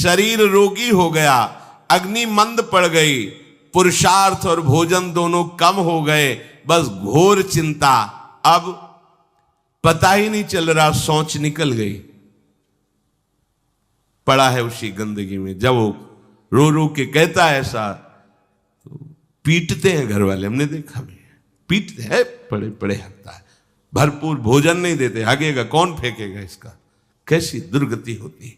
शरीर रोगी हो गया, अग्नि मंद पड़ गई, पुरुषार्थ और भोजन दोनों कम हो गए, बस घोर चिंता। अब पता ही नहीं चल रहा, सोच निकल गई, पड़ा है उसी गंदगी में। जब वो रो रो के कहता है ऐसा, तो पीटते हैं घर वाले, हमने देखा भी, पीटते हैं, पड़े पड़े हकता है, भरपूर भोजन नहीं देते, हगेगा कौन, फेंकेगा इसका, कैसी दुर्गति होती है।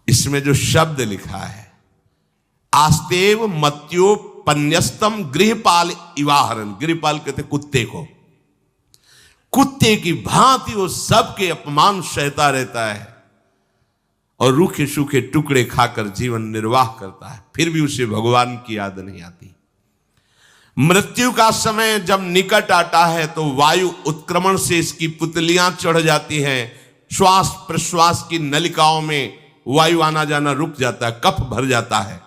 इसमें जो शब्द लिखा है, आस्तेव मत्योपन्यस्तम गृहपाल इवाहरन, गृहपाल कहते कुत्ते को, कुत्ते की भांति वो सबके अपमान सहता रहता है और रूखे सूखे टुकड़े खाकर जीवन निर्वाह करता है, फिर भी उसे भगवान की याद नहीं आती। मृत्यु का समय जब निकट आता है तो वायु उत्क्रमण से इसकी पुतलियां चढ़ जाती हैं, श्वास प्रश्वास की नलिकाओं में वायु आना जाना रुक जाता है, कफ भर जाता है।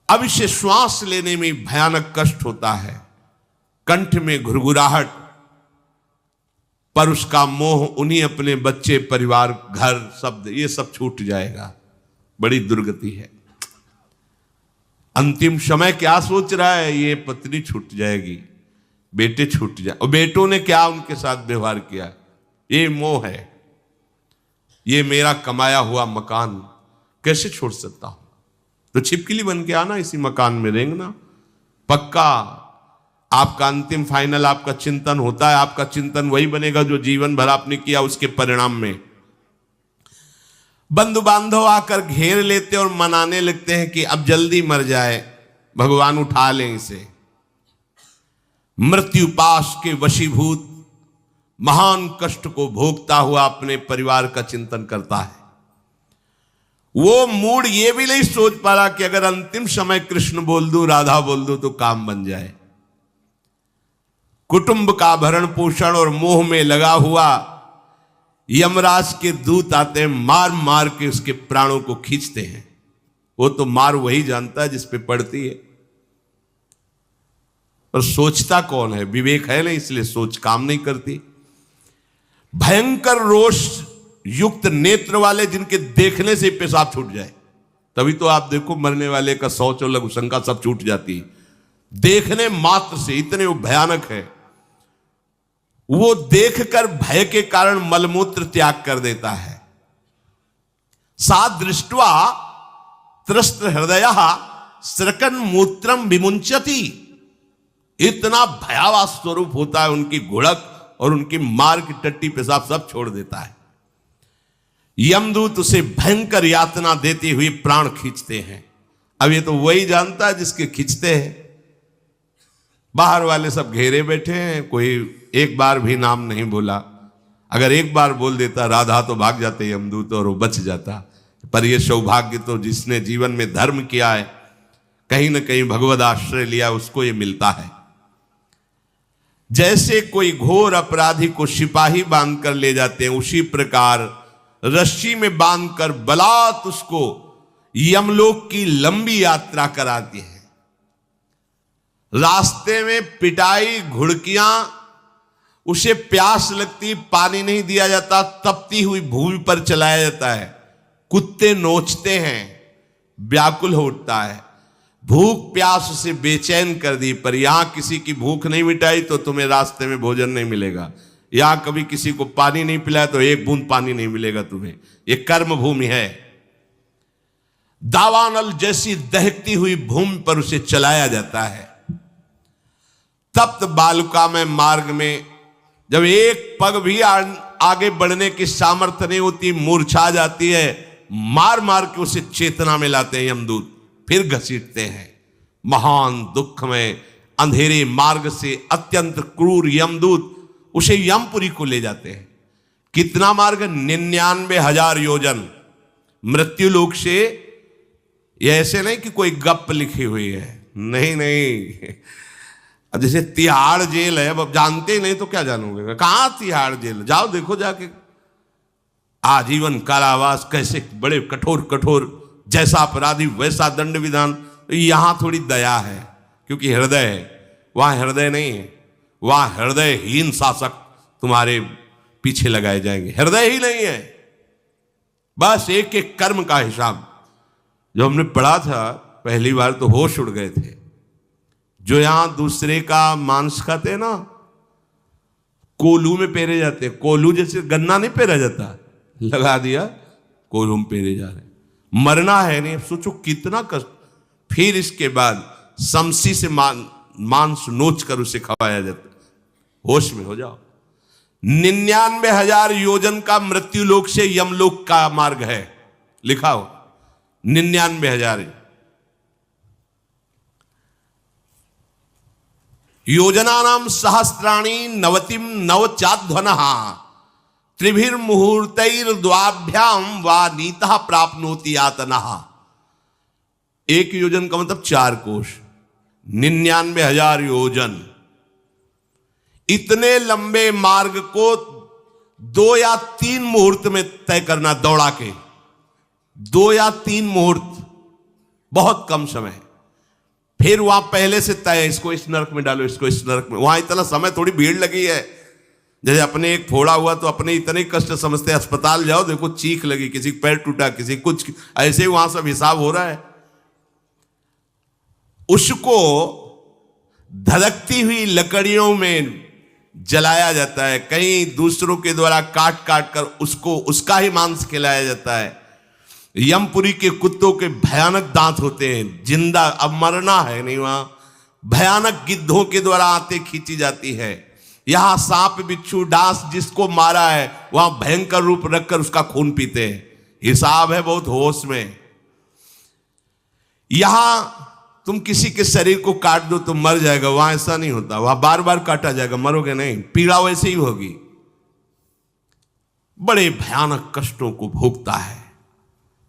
अब इसे श्वास लेने में भयानक कष्ट होता है, कंठ में घुरघुराहट, पर उसका मोह उन्हीं अपने बच्चे, परिवार, घर, शब्द, ये सब छूट जाएगा। बड़ी दुर्गति है। अंतिम समय क्या सोच रहा है, ये पत्नी छूट जाएगी, बेटे छूट जाए, और बेटों ने क्या उनके साथ व्यवहार किया, ये मोह है, ये मेरा कमाया हुआ मकान कैसे छोड़ सकता हूं, तो छिपकली बन के आना, इसी मकान में रेंगना। पक्का आपका अंतिम फाइनल आपका चिंतन होता है, आपका चिंतन वही बनेगा जो जीवन भर आपने किया, उसके परिणाम में बंधु बांधव आकर घेर लेते और मनाने लगते हैं कि अब जल्दी मर जाए, भगवान उठा लें इसे। मृत्यु पाश के वशीभूत महान कष्ट को भोगता हुआ अपने परिवार का चिंतन करता है। वो मूड ये भी नहीं सोच पा रहा कि अगर अंतिम समय कृष्ण बोल दूं, राधा बोल दूं तो काम बन जाए। कुटुंब का भरण पोषण और मोह में लगा हुआ यमराज के दूत आते हैं, मार मार के उसके प्राणों को खींचते हैं। वो तो मार वही जानता है जिस पे पड़ती है, और सोचता कौन है, विवेक है नहीं, इसलिए सोच काम नहीं करती। भयंकर रोष युक्त नेत्र वाले, जिनके देखने से पेशाब छूट जाए, तभी तो आप देखो मरने वाले का शौच और लघु शंका सब छूट जाती है, देखने मात्र से, इतने वो भयानक है। वो देखकर भय के कारण मलमूत्र त्याग कर देता है। सा दृष्ट्वा त्रस्त हृदय स्रकन मूत्रम विमुंचति, इतना भयावह स्वरूप होता है उनकी घुड़क, और उनकी मार की टट्टी पेशाब सब छोड़ देता है। यमदूत उसे भयंकर यातना देते हुए प्राण खींचते हैं। अब ये तो वही जानता है जिसके खींचते हैं। बाहर वाले सब घेरे बैठे हैं, कोई एक बार भी नाम नहीं बोला। अगर एक बार बोल देता राधा तो भाग जाते यमदूत और वो बच जाता। पर ये सौभाग्य तो जिसने जीवन में धर्म किया है, कहीं ना कहीं भगवद आश्रय लिया, उसको ये मिलता है। जैसे कोई घोर अपराधी को सिपाही बांधकर ले जाते हैं, उसी प्रकार रस्सी में बांधकर बलात् उसको यमलोक की लंबी यात्रा कराती है। रास्ते में पिटाई, घुड़कियां, उसे प्यास लगती, पानी नहीं दिया जाता, तपती हुई भूमि पर चलाया जाता है। कुत्ते नोचते हैं, व्याकुल हो उठता है। भूख प्यास उसे बेचैन कर दी, पर यहां किसी की भूख नहीं मिटाई तो तुम्हें रास्ते में भोजन नहीं मिलेगा। यहां कभी किसी को पानी नहीं पिलाया तो एक बूंद पानी नहीं मिलेगा तुम्हें। यह कर्म भूमि है। दावानल जैसी दहकती हुई भूमि पर उसे चलाया जाता है। तप्त बालुका में मार्ग में जब एक पग भी आगे बढ़ने की सामर्थ्य नहीं होती, मूर्छा जाती है, मार मार के उसे चेतना में लाते हैं यमदूत, फिर घसीटते हैं। महान दुख में अंधेरे मार्ग से अत्यंत क्रूर यमदूत उसे यमपुरी को ले जाते हैं। कितना मार्ग? 99,000 योजन मृत्यु लोक से। यह ऐसे नहीं कि कोई गप लिखी हुई है, नहीं नहीं। अब जैसे तिहाड़ जेल है, अब जानते ही नहीं तो क्या जानोगे, कहां तिहाड़ जेल, जाओ देखो जाके। आजीवन कारावास, कैसे बड़े कठोर कठोर, जैसा अपराधी वैसा दंड विधान। यहां थोड़ी दया है क्योंकि हृदय है, वहां हृदय नहीं है। वहां हृदयहीन शासक तुम्हारे पीछे लगाए जाएंगे, हृदय ही नहीं है। बस एक एक कर्म का हिसाब। जो हमने पढ़ा था पहली बार तो होश उड़ गए थे। जो यहां दूसरे का मांस खाते हैं ना, कोलू में पेरे जाते हैं। कोलू जैसे गन्ना नहीं पेरा जाता, लगा दिया कोलू में पेरे जा रहे। मरना है नहीं, सोचो कितना कष्ट। फिर इसके बाद समसी से मांस नोच कर उसे खवाया जाता। होश में हो जाओ। 99,000 योजन का मृत्यु लोक से यमलोक का मार्ग है, लिखा हो 99,000 योजनानाम सहस्राणी नवतिम नवचाध्वनः त्रिभिर्मुहूर्तैर्द्वाभ्याम वा नीतः प्राप्नोति यातनः। एक योजन का मतलब 4 कोश, 99,000 योजन। इतने लंबे मार्ग को 2 या 3 मुहूर्त में तय करना, दौड़ा के 2 या 3 मुहूर्त, बहुत कम समय। फिर वहां पहले से तय, इसको इस नरक में डालो, इसको इस नरक में। वहां इतना समय, थोड़ी भीड़ लगी है। जैसे अपने एक फोड़ा हुआ तो अपने इतने कष्ट समझते, अस्पताल जाओ देखो चीख लगी, किसी का पैर टूटा, किसी कुछ, ऐसे ही वहां सब हिसाब हो रहा है। उसको धधकती हुई लकड़ियों में जलाया जाता है, कहीं दूसरों के द्वारा काट काट कर उसको उसका ही मांस खिलाया जाता है। यमपुरी के कुत्तों के भयानक दांत होते हैं, जिंदा, अब मरना है नहीं वहां। भयानक गिद्धों के द्वारा आंतें खींची जाती है। यहां सांप बिच्छू डांस जिसको मारा है वहां भयंकर रूप रखकर उसका खून पीते हैं। हिसाब है बहुत होश में। यहां तुम किसी के शरीर को काट दो तो मर जाएगा, वहां ऐसा नहीं होता। वहां बार बार काटा जाएगा, मरोगे नहीं, पीड़ा वैसे ही होगी। बड़े भयानक कष्टों को भोगता है।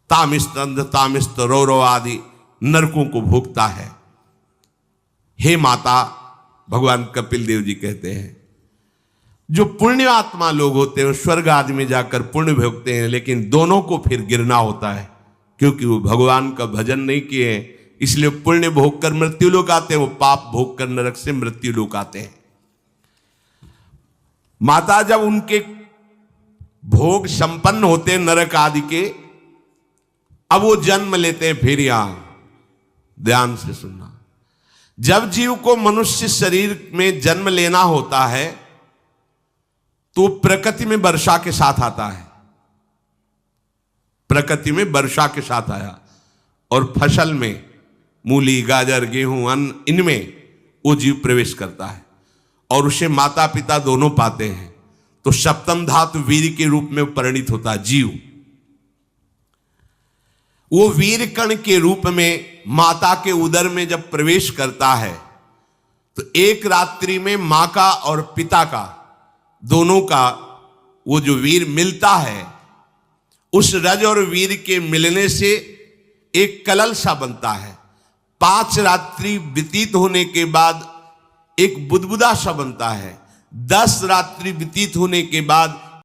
तामिस्त अंध तामिस्त रौरव आदि नरकों को भोगता है। हे माता, भगवान कपिल देव जी कहते हैं, जो पुण्य आत्मा लोग होते हैं स्वर्ग आदि में जाकर पुण्य भोगते हैं, लेकिन दोनों को फिर गिरना होता है, क्योंकि वो भगवान का भजन नहीं किए, इसलिए पुण्य भोग कर मृत्यु लोक आते हैं, वो पाप भोग कर नरक से मृत्यु लोक आते हैं। माता जब उनके भोग संपन्न होते हैं नरक आदि के, अब वो जन्म लेते हैं। फिर यहां ध्यान से सुनना, जब जीव को मनुष्य शरीर में जन्म लेना होता है तो प्रकृति में वर्षा के साथ आता है। प्रकृति में वर्षा के साथ आया और फसल में मूली गाजर गेहूं अन्न, इनमें वो जीव प्रवेश करता है और उसे माता पिता दोनों पाते हैं। तो सप्तम धातु वीर के रूप में परिणित होता है जीव। वो वीर कण के रूप में माता के उदर में जब प्रवेश करता है तो एक रात्रि में मां का और पिता का, दोनों का वो जो वीर मिलता है, उस रज और वीर के मिलने से एक कलल सा बनता है। 5 रात्रि व्यतीत होने के बाद एक बुदबुदा सा बनता है। 10 रात्रि व्यतीत होने के बाद